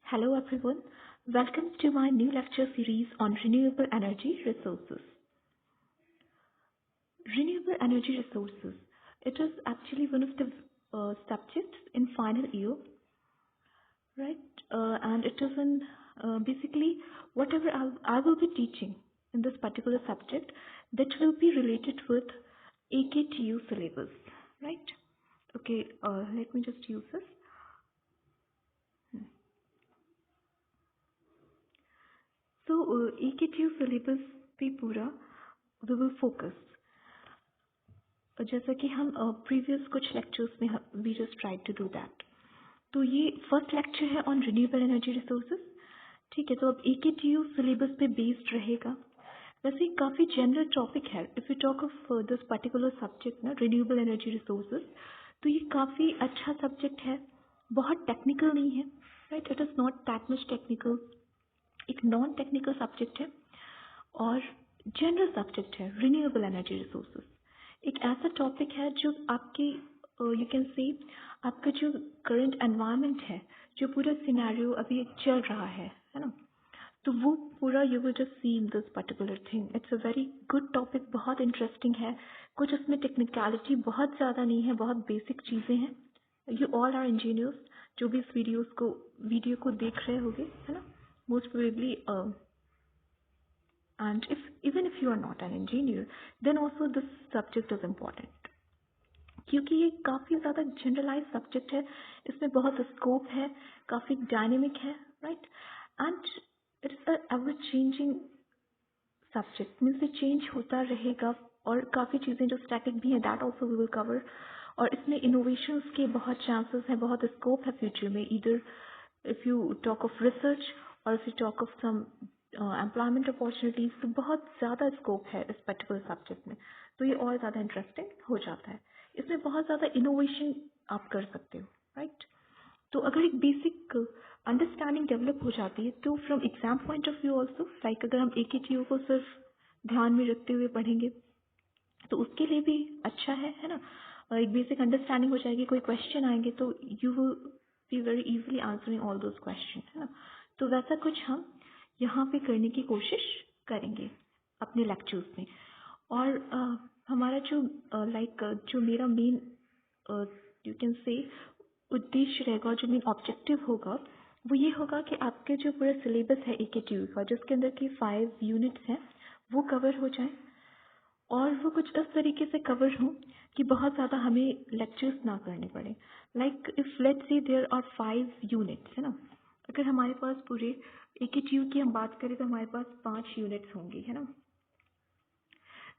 Hello everyone, welcome to my new lecture series on renewable energy resources. Renewable energy resources, it is actually one of the subjects in final year, right? And it is in basically whatever I will be teaching in this particular subject that will be related with AKTU syllabus, right? Okay, let me just use this. So AKTU syllabus पे पूरा we will focus. जैसा कि हम previous कुछ lectures में we just try to do that. तो ये first lecture है ऑन रिन्यूएबल एनर्जी रिसोर्सेज. ठीक है, तो अब AKTU सिलेबस पे बेस्ड रहेगा. वैसे काफ़ी जनरल टॉपिक है. If you talk of this particular subject ना, रिन्यूएबल एनर्जी रिसोर्सेज, तो ये काफ़ी अच्छा सब्जेक्ट है. बहुत टेक्निकल नहीं है, right? It is not that much technical. एक नॉन टेक्निकल सब्जेक्ट है और जनरल सब्जेक्ट है रिन्यूएबल एनर्जी रिसोर्सेज. एक ऐसा टॉपिक है जो आपकी यू कैन से आपका जो करंट एनवायरनमेंट है, जो पूरा सिनेरियो अभी चल रहा है ना, तो वो पूरा you will just see in this particular thing. It's a very good topic, बहुत इंटरेस्टिंग है. कुछ उसमें टेक्निकलिटी बहुत ज़्यादा नहीं है, बहुत बेसिक चीज़ें हैं. यू ऑल आर इंजीनियर्स जो भी इस वीडियो को देख रहे होंगे, है ना, most probably. And even if you are not an engineer, then also this subject is important. क्योंकि ये काफ़ी ज़्यादा जनरलाइज सब्जेक्ट है, इसमें बहुत स्कोप है, काफ़ी डायनेमिक है, right? And it's a ever changing subject, means ये चेंज होता रहेगा. और काफ़ी चीज़ें जो स्टैटिक भी हैं that also we will cover. और इसमें इनोवेशंस के बहुत चांसेस हैं, बहुत स्कोप है फ्यूचर में. इधर if you talk of research और if you talk of some employment opportunities, तो बहुत ज़्यादा स्कोप है इस पर्टिकुलर सब्जेक्ट में. तो ये और ज़्यादा इंटरेस्टिंग हो जाता है. इसमें बहुत ज़्यादा इनोवेशन आप कर सकते हो, राइट? तो अगर एक बेसिक अंडरस्टैंडिंग डेवलप हो जाती है तो from exam point of view also, like अगर हम AKTU को सिर्फ ध्यान में रखते हुए पढ़ेंगे तो उसके लिए भी अच्छा है ना. एक बेसिक अंडरस्टैंडिंग हो जाएगी. कोई क्वेश्चन आएंगे तो you will be very easily answering all those question, है ना. तो वैसा कुछ हम यहाँ पे करने की कोशिश करेंगे अपने लेक्चर्स में. और हमारा जो जो मेरा मेन यू कैन से उद्देश्य रहेगा, जो मेन ऑब्जेक्टिव होगा, वो ये होगा कि आपके जो पूरा सिलेबस है AKTU का, जिसके अंदर की 5 यूनिट्स हैं, वो कवर हो जाए. और वो कुछ इस तरीके से कवर हों कि बहुत ज़्यादा हमें लेक्चर्स ना करने पड़े. Like if let's say there are 5 units, है ना. अगर हमारे पास पूरे AKTU की हम बात करें तो हमारे पास 5 यूनिट्स होंगी, है ना.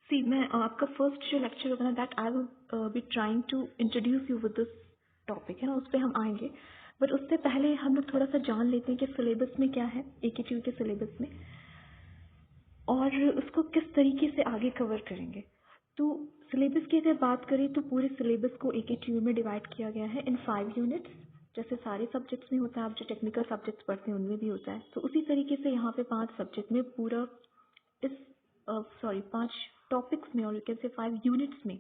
सी, मैं आपका फर्स्ट जो लेक्चर होगा ना, that I will be trying to introduce you with this topic, है ना. उस पर हम आएंगे, बट उससे पहले हम लोग थोड़ा सा जान लेते हैं कि सिलेबस में क्या है AKTU के सिलेबस में, और उसको किस तरीके से आगे कवर करेंगे. तो सिलेबस की अगर बात करें तो पूरे सिलेबस को AKTU में डिवाइड किया गया है इन 5 यूनिट्स. जैसे सारे सब्जेक्ट्स में होता है, आप जो टेक्निकल सब्जेक्ट्स पढ़ते हैं उनमें भी होता है, तो उसी तरीके से यहाँ पे 5 सब्जेक्ट में पूरा इस 5 टॉपिक्स में, और यू कैन से 5 यूनिट्स में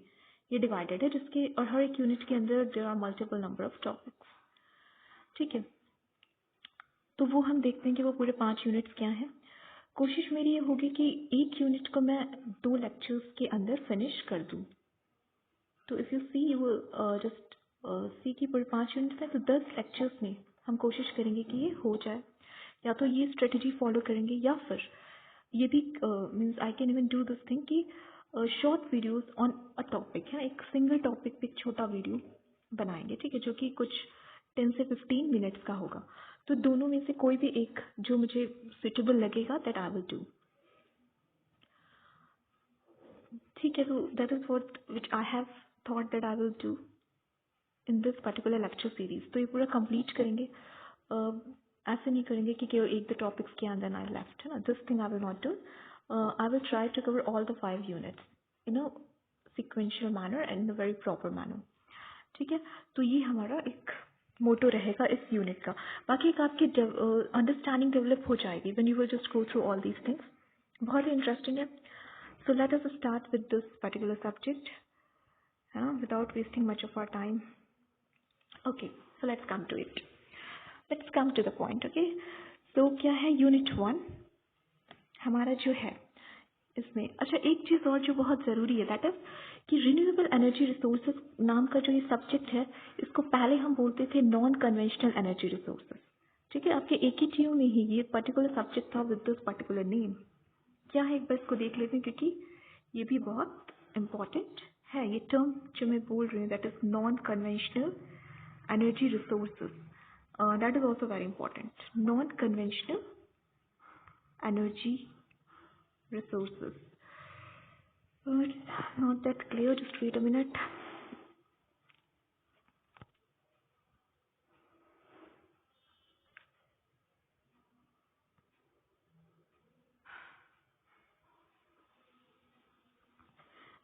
ये डिवाइडेड है, जिसके और हर एक यूनिट के अंदर there are multiple number of topics. ठीक है, तो वो हम देखते हैं कि वो पूरे 5 यूनिट्स क्या हैं. कोशिश मेरी ये होगी कि एक यूनिट को मैं 2 लेक्चर्स के अंदर फिनिश कर दूं. तो if you see you just see की पूरे 5 यूनिट्स हैं, तो 10 लेक्चर्स में हम कोशिश करेंगे कि ये हो जाए. या तो ये स्ट्रेटजी फॉलो करेंगे, या फिर ये भी means I can even do this thing कि short videos on a topic, है, एक सिंगल टॉपिक पे एक छोटा वीडियो बनाएंगे, ठीक है, जो कि कुछ 10 से 15 मिनट्स का होगा. तो दोनों में से कोई भी एक जो मुझे सुटेबल लगेगा दैट आई विल डू. ठीक है, तो that is what which I have thought that I will do in this particular lecture series. तो ये पूरा कंप्लीट करेंगे. ऐसे नहीं करेंगे कि केवल एक दो टॉपिक्स के अंदर आई लेफ्ट, है ना. This thing I will not do. I will try to cover all the 5 units in a sequential manner and in a very proper manner. ठीक है, तो ये हमारा एक मोटो रहेगा इस यूनिट का. बाकी एक आपकी अंडरस्टैंडिंग डेवलप हो जाएगी when you will just go through all these things. बहुत ही इंटरेस्टिंग है. So let us start with this particular subject, है ना, without wasting much of our time. Okay, so let's come to it. Let's come to the point. Okay, तो क्या है unit 1 हमारा जो है इसमें. अच्छा, एक चीज़ और जो बहुत ज़रूरी है दैट इज कि रिन्यूएबल एनर्जी रिसोर्सेज नाम का जो ये सब्जेक्ट है इसको पहले हम बोलते थे नॉन कन्वेंशनल एनर्जी रिसोर्सेज. ठीक है, आपके एक ही टीयू में ही ये पर्टिकुलर सब्जेक्ट था विद दिस पर्टिकुलर नेम. क्या है एक बार इसको देख लेते हैं क्योंकि ये भी बहुत इम्पॉर्टेंट है. ये टर्म जो मैं बोल रही हूँ that is non conventional energy resources, that is also very important. Non conventional energy resources. Not that clear, just wait a minute.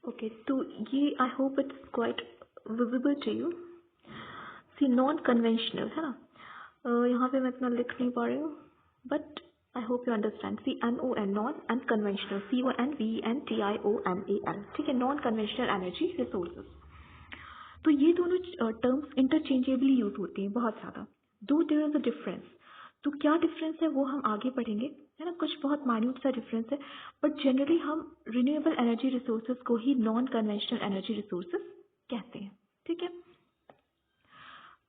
Okay, तो ये I hope it's quite visible to you. See, non-conventional है ना, यहाँ पे मैं इतना लिख नहीं पा रही हूँ but I hope you understand. CNON non and conventional CONVENTIONAL. ठीक है, नॉन कन्वेंशनल एनर्जी रिसोर्सेज. तो ये दोनों टर्म्स इंटरचेंजेबली यूज होती हैं बहुत ज़्यादा. दो देयर इज अ डिफरेंस. तो क्या डिफरेंस है वो हम आगे पढ़ेंगे, है ना. कुछ बहुत माइन्यूट सा डिफरेंस है बट जनरली हम रिन्यूएबल एनर्जी रिसोर्सेज को ही नॉन कन्वेंशनल एनर्जी रिसोर्सेज कहते हैं. ठीक है,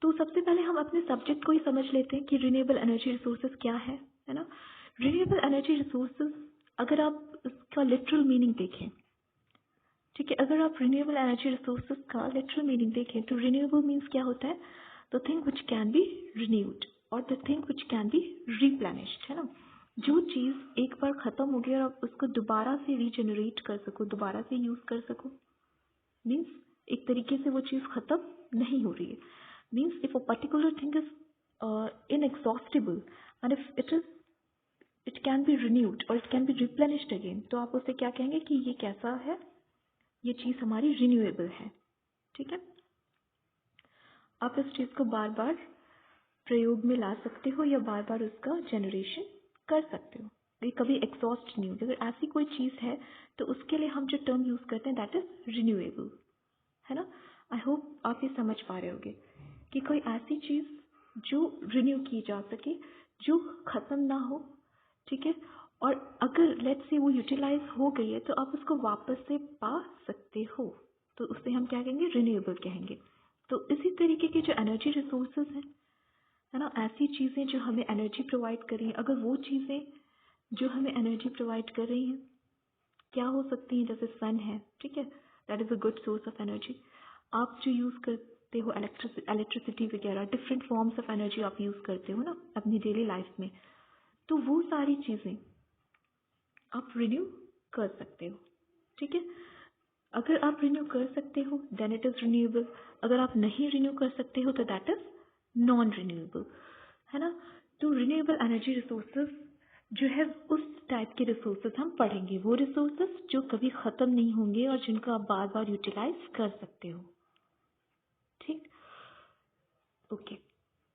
तो सबसे पहले हम अपने सब्जेक्ट को ही समझ लेते हैं कि रिन्यूएबल एनर्जी रिसोर्सेज क्या है ना. रिन्यूएबल एनर्जी रिसोर्सेज अगर आप इसका लिटरल मीनिंग देखें, ठीक है, अगर आप रिन्यूएबल एनर्जी रिसोर्सेज का लिटरल मीनिंग देखें तो रिन्यूएबल मीन्स क्या होता है, the thing which can be renewed और the thing which can be replenished, है ना. जो चीज़ एक बार ख़त्म हो गई और आप उसको दोबारा से रीजनरेट कर सको, दोबारा से यूज़ कर सको, मीन्स एक तरीके से वो चीज़ ख़त्म नहीं हो रही है. Means if a particular thing is inexhaustible and if it can be renewed और it can be replenished again, तो आप उसे क्या कहेंगे कि ये कैसा है, ये चीज़ हमारी रिन्यूएबल है. ठीक है, आप इस चीज़ को बार बार प्रयोग में ला सकते हो या बार बार उसका जनरेशन कर सकते हो. ये कभी एग्जॉस्ट नहीं होगी. अगर ऐसी कोई चीज़ है तो उसके लिए हम जो टर्म यूज़ करते हैं दैट इज रिन्यूएबल, है ना. आई होप आप ये समझ पा रहे होगे कि कोई ऐसी चीज़ जो रिन्यू की जा सके, जो ख़त्म ना हो. ठीक है, और अगर लेट्स से वो यूटिलाइज हो गई है तो आप उसको वापस से पा सकते हो, तो उसे हम क्या कहेंगे, रिन्यूएबल कहेंगे. तो इसी तरीके के जो एनर्जी रिसोर्सेज हैं, है ना, ऐसी चीज़ें जो हमें एनर्जी प्रोवाइड कर रही हैं, अगर वो चीज़ें जो हमें एनर्जी प्रोवाइड कर रही हैं क्या हो सकती हैं, जैसे सन है. ठीक है, that is a good source of energy. आप जो यूज़ करते हो इलेक्ट्रिसिटी वगैरह, डिफरेंट फॉर्म्स ऑफ एनर्जी आप यूज़ करते हो ना अपनी डेली लाइफ में, तो वो सारी चीज़ें आप रिन्यू कर सकते हो. ठीक है, अगर आप रिन्यू कर सकते हो देन इट इज़ रिन्यूएबल. अगर आप नहीं रिन्यू कर सकते हो तो दैट इज़ नॉन रिन्यूएबल, है ना. तो रिन्यूएबल एनर्जी रिसोर्सेज जो है उस टाइप के रिसोर्सेज हम पढ़ेंगे, वो रिसोर्सेज जो कभी ख़त्म नहीं होंगे और जिनको आप बार बार यूटिलाइज कर सकते हो. ठीक, ओके.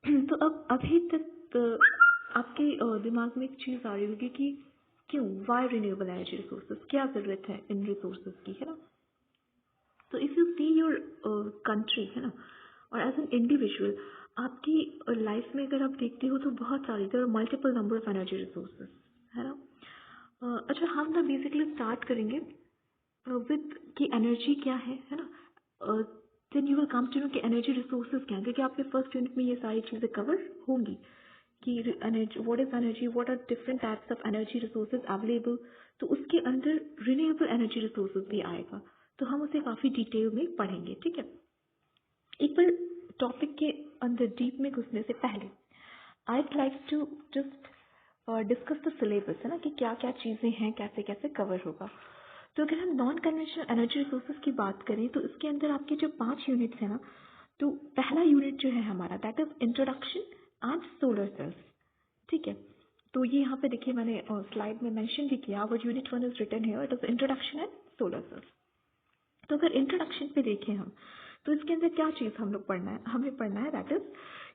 तो अब अभी तक आपके दिमाग में एक चीज़ आ रही होगी कि क्यों, वाई रिन्यूएबल एनर्जी रिसोर्सेज, क्या ज़रूरत है इन रिसोर्सेज की, है ना. तो if you see your country, है ना, और एज एन इंडिविजुअल आपकी लाइफ में अगर आप देखते हो तो बहुत सारे there are multiple number of energy resources, है ना. अच्छा, हम ना बेसिकली स्टार्ट करेंगे विद कि एनर्जी क्या है ना. Then you will come to know कि एनर्जी रिसोर्सेज क्या है, क्योंकि आपके फर्स्ट यूनिट में ये सारी चीज़ें कवर होंगी कि energy, what is energy, what are different types of energy resources available. तो उसके अंदर रिन्यूएबल एनर्जी रिसोर्सेज भी आएगा, तो हम उसे काफ़ी डिटेल में पढ़ेंगे. ठीक है, एक बार टॉपिक के अंदर डीप में घुसने से पहले I'd like to just discuss the syllabus, है ना, कि क्या क्या चीज़ें हैं, कैसे कैसे कवर होगा. तो अगर हम नॉन कन्वेंशनल एनर्जी रिसोर्सेज की बात करें तो इसके अंदर आपके जो 5 यूनिट्स हैं ना, तो पहला यूनिट जो है हमारा that is introduction and solar sales. ठीक है, तो ये यहाँ पे देखिए मैंने स्लाइड में मेंशन भी किया, और unit 1 is written here, it is introduction and solar cells. तो अगर इंट्रोडक्शन पे देखें हम तो इसके अंदर क्या चीज़ हमें पढ़ना है दैट इज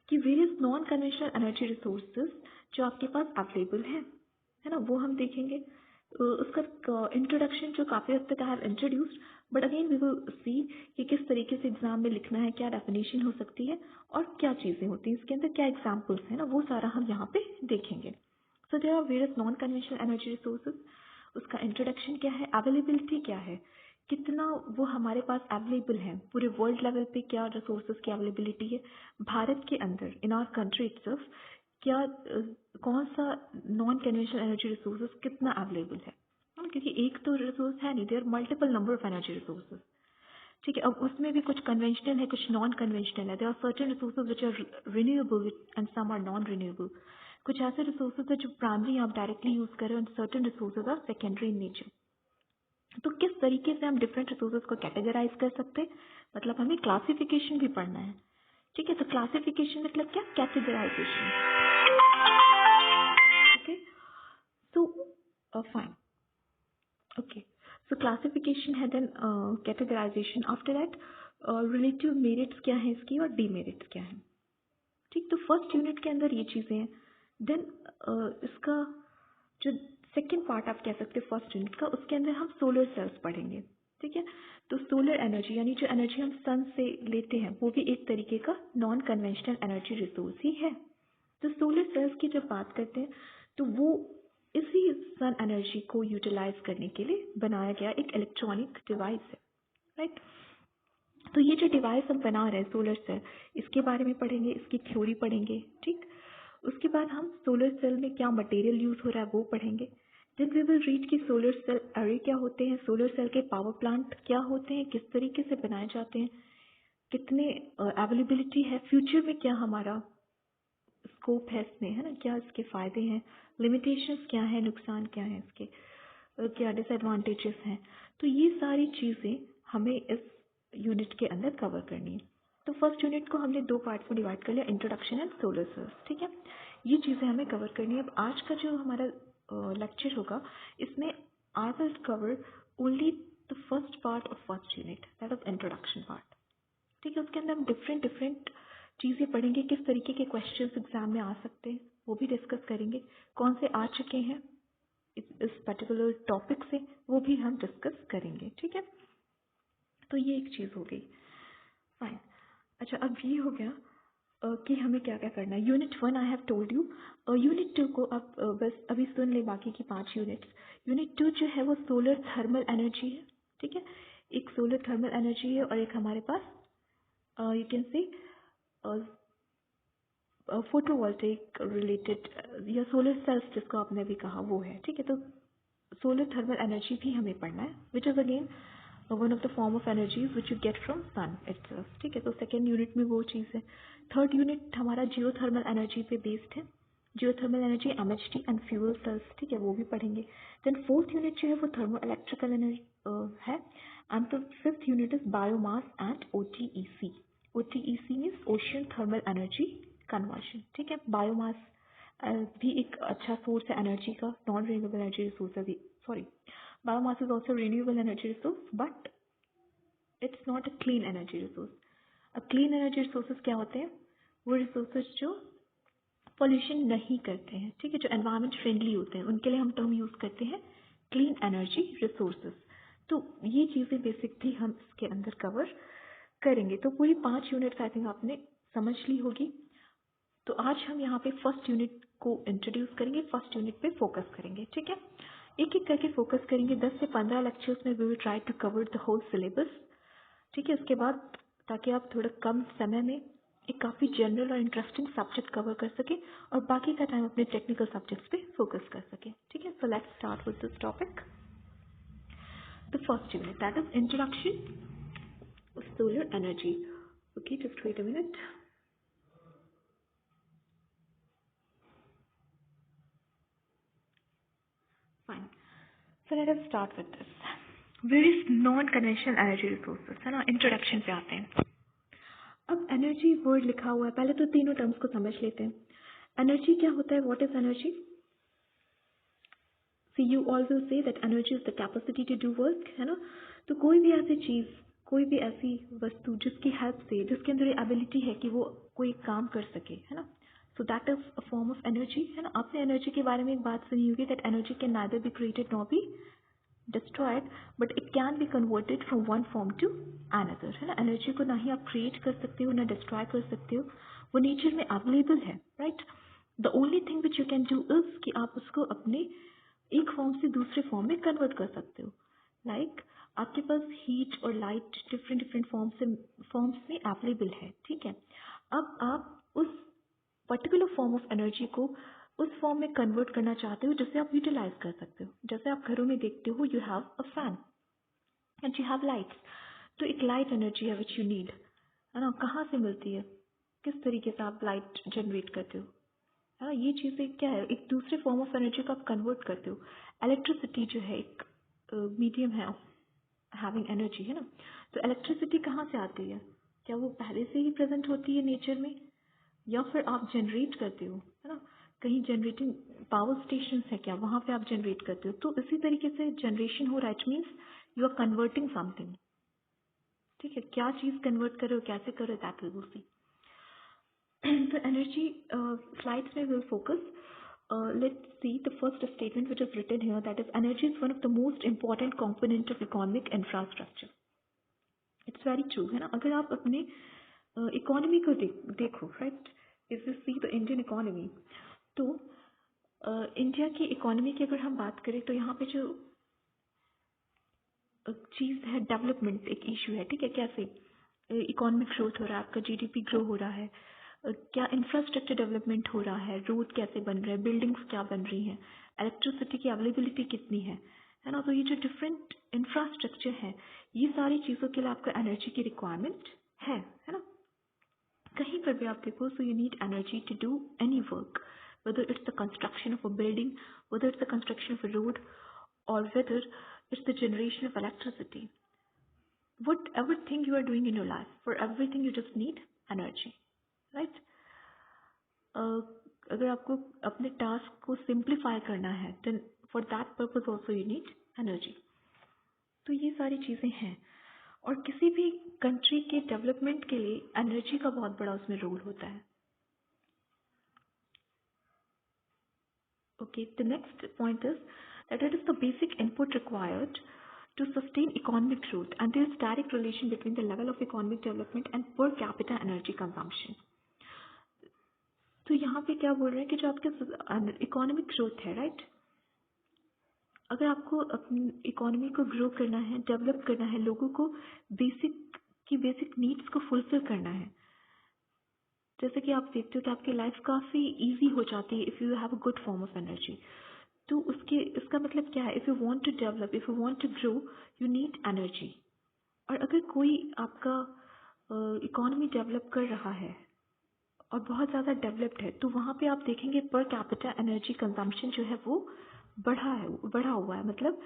कि various non conventional energy resources जो आपके पास अवेलेबल है ना, वो हम देखेंगे. उसका इंट्रोडक्शन जो काफ़ी हद तक I have introduced, but again we will see कि किस तरीके से एग्जाम में लिखना है, क्या डेफिनेशन हो सकती है और क्या चीज़ें होती हैं इसके अंदर, क्या एग्जाम्पल्स हैं ना, वो सारा हम यहाँ पे देखेंगे। So there are various non conventional energy resources. उसका इंट्रोडक्शन क्या है, अवेलेबिलिटी क्या है, कितना वो हमारे पास अवेलेबल है, पूरे वर्ल्ड लेवल पे क्या रिसोर्सेज की अवेलेबिलिटी है, भारत के अंदर इन आवर कंट्री इटसेल्फ क्या कौन सा नॉन कन्वेंशनल एनर्जी रिसोर्सेज कितना अवेलेबल है ना, क्योंकि एक तो रिसोर्स है नहीं, there multiple number of energy resources. ठीक है, अब उसमें भी कुछ कन्वेंशनल है, कुछ नॉन कन्वेंशनल है। There are certain resources which are renewable and some are non renewable. कुछ ऐसे रिसोर्सेज है जो प्राइमरी आप डायरेक्टली यूज करें and certain resources are secondary in nature. तो किस तरीके से हम डिफरेंट रिसोर्सेज को कैटेगराइज कर सकते हैं, मतलब हमें क्लासिफिकेशन भी पढ़ना है। ठीक है, तो क्लासिफिकेशन मतलब क्या, categorization. Okay, so fine, okay, so classification है, then categorization, after that relative merits क्या है इसकी और डीमेरिट्स क्या है। ठीक, तो फर्स्ट यूनिट के अंदर ये चीज़ें हैं। देन इसका जो सेकेंड पार्ट आप कह सकते हैं फर्स्ट यूनिट का, उसके अंदर हम सोलर सेल्स पढ़ेंगे। ठीक है, तो सोलर एनर्जी यानी जो एनर्जी हम सन से लेते हैं वो भी एक तरीके का नॉन कन्वेंशनल एनर्जी रिसोर्स ही है। तो सोलर सेल्स की जब बात करते हैं तो वो इसी सन एनर्जी को यूटिलाइज करने के लिए बनाया गया एक इलेक्ट्रॉनिक डिवाइस है, राइट। तो ये जो डिवाइस हम बना रहे हैं सोलर सेल, इसके बारे में पढ़ेंगे, इसकी थ्योरी पढ़ेंगे। ठीक, उसके बाद हम सोलर सेल में क्या मटेरियल यूज हो रहा है वो पढ़ेंगे। देन वी विल रीड कि सोलर सेल अरे क्या होते हैं, सोलर सेल के पावर प्लांट क्या होते हैं, किस तरीके से बनाए जाते हैं, कितने अवेलेबिलिटी है, फ्यूचर में क्या हमारा स्कोप है इसमें, है ना, क्या इसके फायदे हैं, लिमिटेशंस क्या है, नुकसान क्या है इसके, क्या डिसएडवांटेजेस हैं। तो ये सारी चीज़ें हमें इस यूनिट के अंदर कवर करनी है। तो फर्स्ट यूनिट को हमने दो पार्ट्स में डिवाइड कर लिया, इंट्रोडक्शन एंड सोलर सेल्स। ठीक है, ये चीज़ें हमें कवर करनी है। अब आज का जो हमारा लेक्चर होगा इसमें I will cover only the first part of first unit, that is introduction part. ठीक है, उसके अंदर हम डिफरेंट डिफरेंट चीज़ें पढ़ेंगे, किस तरीके के क्वेश्चंस एग्जाम में आ सकते हैं वो भी डिस्कस करेंगे, कौन से आ चुके हैं इस पर्टिकुलर टॉपिक से वो भी हम डिस्कस करेंगे। ठीक है, तो ये एक चीज़ हो गई, फाइन। अच्छा, अब ये हो गया कि हमें क्या क्या करना है। Unit 1 I have told you, unit 2 को आप बस अभी सुन ले बाकी की 5 यूनिट्स। यूनिट 2 जो है वो सोलर थर्मल एनर्जी है। ठीक है, एक सोलर थर्मल एनर्जी है और एक हमारे पास you can say photovoltaic related या सोलर सेल्स जिसको आपने भी कहा वो है। ठीक है, तो सोलर थर्मल एनर्जी भी हमें पढ़ना है, which is again one of the form of energies which you get from sun itself. ठीक है, तो सेकेंड यूनिट में वो चीज़ है। थर्ड यूनिट हमारा जियोथर्मल एनर्जी पे बेस्ड है, geothermal energy, MHT and fuel cells. ठीक है, वो भी पढ़ेंगे। देन फोर्थ यूनिट जो है वो थर्मो इलेक्ट्रिकल एनर्जी है, and the fifth unit is biomass and ओटीईसी। ओटीईसी means ocean thermal energy conversion. ठीक है, बायोमास भी एक अच्छा सोर्स है एनर्जी का, नॉन रिन्यूएबल एनर्जी रिसोर्स है, sorry, biomass is also renewable energy resource but it's not a clean energy resource. अब clean energy resources क्या होते हैं, वो रिसोर्सेज जो पॉल्यूशन नहीं करते हैं। ठीक है, जो एनवायरनमेंट फ्रेंडली होते हैं उनके लिए हम टर्म यूज़ करते हैं क्लीन एनर्जी रिसोर्सेज। तो ये चीज़ें बेसिकली हम इसके अंदर कवर करेंगे। तो पूरी 5 यूनिट्स आई थिंक आपने समझ ली होगी। तो आज हम यहाँ पे फर्स्ट यूनिट को इंट्रोड्यूस करेंगे, फर्स्ट यूनिट पे फोकस करेंगे। ठीक है, एक एक करके फोकस करेंगे। 10 से 15 लेक्चर्स में we will try to cover the whole syllabus. ठीक है, उसके बाद ताकि आप थोड़ा कम समय में एक काफ़ी जनरल और इंटरेस्टिंग सब्जेक्ट कवर कर सके और बाकी का टाइम अपने टेक्निकल सब्जेक्ट्स पे फोकस कर सके। ठीक है, so let's start with this topic, the first unit, that is introduction of solar energy. Okay, just wait a minute. Fine, so let us start with this various non conventional energy resources, है ना। Introduction पे आते हैं। अब energy word लिखा हुआ है, पहले तो तीनों टर्म्स को समझ लेते हैं। एनर्जी क्या होता है, what is energy? See you all will say that energy is the capacity to do work, है ना। तो कोई भी ऐसी चीज़, कोई भी ऐसी वस्तु जिसकी हेल्प से, जिसके अंदर ये एबिलिटी है कि वो कोई काम कर सके, है ना, so that is a form of energy, है ना। आपने एनर्जी के बारे में एक बात सुनी होगी that energy can neither be created nor be destroyed, but it can be converted from one form to another, है ना. एनर्जी को ना ही आप क्रिएट कर सकते हो ना डिस्ट्रॉय कर सकते हो, वो नेचर में अवेलेबल है, right. The only thing which you can do is कि आप उसको अपने एक फॉर्म से दूसरे फॉर्म में कन्वर्ट कर सकते हो. लाइक आपके पास हीट और लाइट डिफरेंट डिफरेंट फॉर्म्स में अवेलेबल है, ठीक है. अब आप उस पर्टिकुलर फॉर्म ऑफ एनर्जी को उस फॉर्म में कन्वर्ट करना चाहते हो जिससे आप यूटिलाइज कर सकते हो. जैसे आप घरों में देखते हो, you have a fan and you have lights. तो एक लाइट एनर्जी है विच यू नीड, है ना. कहाँ से मिलती है, किस तरीके से आप लाइट जनरेट करते हो, है ना. ये चीज़ें क्या है, एक दूसरे फॉर्म ऑफ एनर्जी को आप कन्वर्ट करते हो. इलेक्ट्रिसिटी जो है एक मीडियम है ऑफ हैविंग एनर्जी, है ना. तो इलेक्ट्रिसिटी कहाँ से आती है, क्या वो पहले से ही प्रेजेंट होती है नेचर में, या फिर आप जनरेट करते हो, है ना. कहीं जनरेटिंग पावर स्टेशन है क्या, वहाँ पे आप जनरेट करते हो. तो इसी तरीके से जनरेशन हो रहा है, it means you are converting something, ठीक है. क्या चीज़ कन्वर्ट कर रहे हो, कैसे कर रहे हो, दैट विल बी सी. तो एनर्जी slides में will focus. Let's see the first statement which is written here, that is energy is one of the most important component of economic infrastructure. It's very true, है ना. अगर आप अपने economy को देखो, right, if you see the Indian economy, तो India की economy की अगर हम बात करें तो यहाँ पे जो चीज़ है डेवलपमेंट एक इशू है, ठीक है. कैसे इकोनॉमिक ग्रोथ हो रहा है, आपका जीडीपी ग्रो हो रहा है, क्या इंफ्रास्ट्रक्चर डेवलपमेंट हो रहा है, रोड कैसे बन रहे हैं, बिल्डिंग्स क्या बन रही हैं, इलेक्ट्रिसिटी की अवेलेबिलिटी कितनी है ना. तो ये जो डिफरेंट इंफ्रास्ट्रक्चर है, ये सारी चीज़ों के लिए आपका एनर्जी की रिक्वायरमेंट है ना. कहीं पर भी आप देखो, so you need energy to do any work, whether it's the construction of a building, whether it's the construction of a road, or whether it's the generation of electricity. Whatever thing you are doing in your life, for everything you just need energy, right? अगर आपको अपने task को simplify करना है, then for that purpose also you need energy. तो ये सारी चीज़ें हैं, और किसी भी कंट्री के डेवलपमेंट के लिए एनर्जी का बहुत बड़ा उसमें रोल होता है. Okay, the next point is that it is the basic input required to sustain economic growth, and there is direct relation between the level of economic development and per capita energy consumption. तो यहाँ पे क्या बोल रहे हैं कि जो आपके इकोनॉमिक ग्रोथ है, राइट, अगर आपको अपनी इकोनॉमी को ग्रो करना है, डेवलप करना है, लोगों को बेसिक नीड्स को फुलफिल करना है, जैसे कि आप देखते हो कि आपकी लाइफ काफ़ी इजी हो जाती है if you have a good form of energy. तो इसका मतलब क्या है, if you want to develop, if you want to grow, you need energy. और अगर कोई आपका इकोनॉमी डेवलप कर रहा है और बहुत ज़्यादा डेवलप्ड है, तो वहाँ पे आप देखेंगे पर कैपिटा एनर्जी कंजम्पशन जो है वो बढ़ा हुआ है. मतलब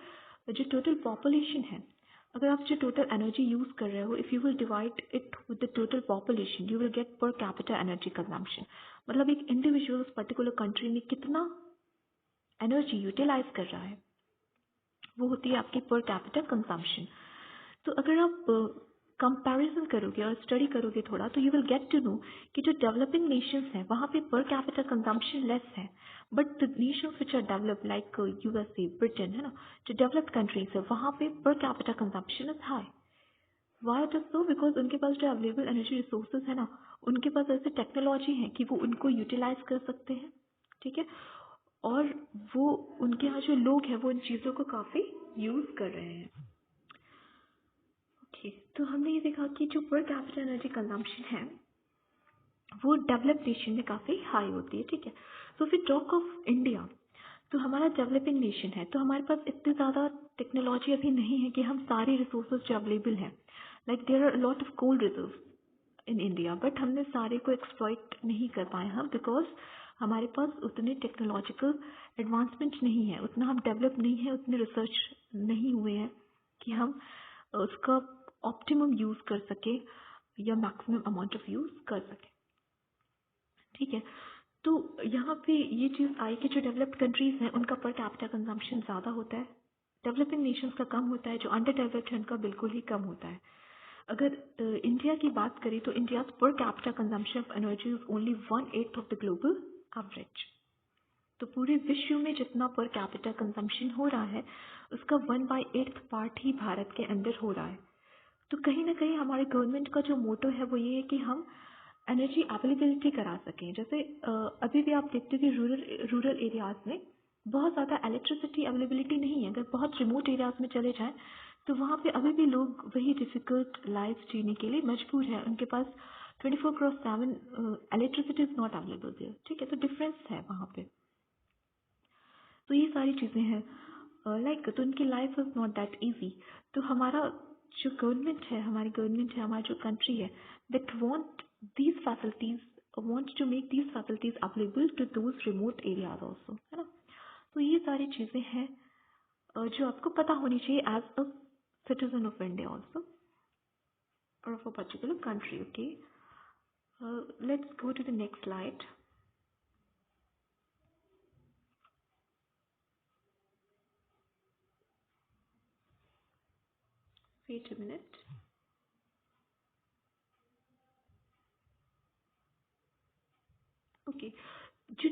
जो टोटल पॉपुलेशन है, अगर आप जो टोटल एनर्जी यूज़ कर रहे हो, if you will divide it with the total population, you will gate per capita energy consumption. मतलब एक इंडिविजुअल उस पर्टिकुलर कंट्री में कितना एनर्जी यूटिलाइज कर रहा है, वो होती है आपकी पर कैपिटा कंजम्पशन. तो अगर आप कंपैरिजन करोगे और स्टडी करोगे थोड़ा, तो you will get to know कि जो डेवलपिंग नेशंस हैं वहाँ पे पर कैपिटा कंजम्पशन लेस है, but the nations which are develop like USA, Britain, है ना, जो डेवलप्ड कंट्रीज है वहाँ पे per capita consumption is high. Why it is so, because उनके पास जो अवेलेबल एनर्जी रिसोर्सेज है ना, उनके पास ऐसी टेक्नोलॉजी है कि वो उनको यूटिलाइज कर सकते हैं, ठीक है. और वो उनके यहाँ जो लोग हैं वो इन चीज़ों को काफ़ी यूज़ कर रहे हैं. ओके, तो हमने ये देखा कि जो पर कैपिटा एनर्जी कंजम्पशन है वो डेवलप्ड नेशन में काफ़ी हाई होती है, ठीक है. तो फिर टॉक ऑफ इंडिया, तो हमारा डेवलपिंग नेशन है, तो हमारे पास इतनी ज़्यादा टेक्नोलॉजी अभी नहीं है कि हम सारे रिसोर्सेज जो अवेलेबल हैं, like there are lot of coal reserve in India, but हमने सारे को एक्सप्लॉइट नहीं कर पाए हम, बिकॉज हमारे पास उतने टेक्नोलॉजिकल एडवांसमेंट नहीं है, उतना हम डेवलप नहीं है, उतने रिसर्च नहीं हुए हैं कि हम उसका ऑप्टिमम यूज़ कर सके या मैक्सिमम अमाउंट ऑफ यूज़ कर सके, ठीक है. तो यहाँ पे ये चीज़ आई कि जो डेवलप्ड कंट्रीज़ हैं उनका पर कैपिटा कंजम्पशन ज़्यादा होता है, डेवलपिंग नेशंस का कम होता है, जो अंडर डेवलप्ड है उनका बिल्कुल ही कम होता है. अगर इंडिया की बात करें तो इंडियाज पर capita consumption of energy is only 1/8 of the global average. तो पूरे विश्व में जितना पर कैपिटा कंजम्पशन हो रहा है उसका 1/8 पार्ट ही भारत के अंदर हो रहा है। तो कहीं ना कहीं हमारे गवर्नमेंट का जो मोटो है वो ये है कि हम एनर्जी अवेलेबिलिटी करा सकें। जैसे अभी भी आप देखते हो कि रूरल एरियाज़ में बहुत ज़्यादा इलेक्ट्रिसिटी अवेलेबिलिटी नहीं है। अगर बहुत रिमोट एरियाज़ में चले जाएं तो वहाँ पे अभी भी लोग वही डिफ़िकल्ट लाइफ जीने के लिए मजबूर हैं। उनके पास 24/7 electricity is not available there. ठीक है, तो डिफरेंस है वहाँ पे। तो ये सारी चीज़ें हैं तो उनकी life is not that easy. तो हमारा जो गवर्नमेंट है, हमारी जो कंट्री है, that want these facilities, want to make these facilities available to those remote areas also, है ना। तो ये सारी चीज़ें हैं जो आपको पता होनी चाहिए as a citizen of India also और of a particular country. Okay, let's go to the next slide. Wait a minute. Okay, जो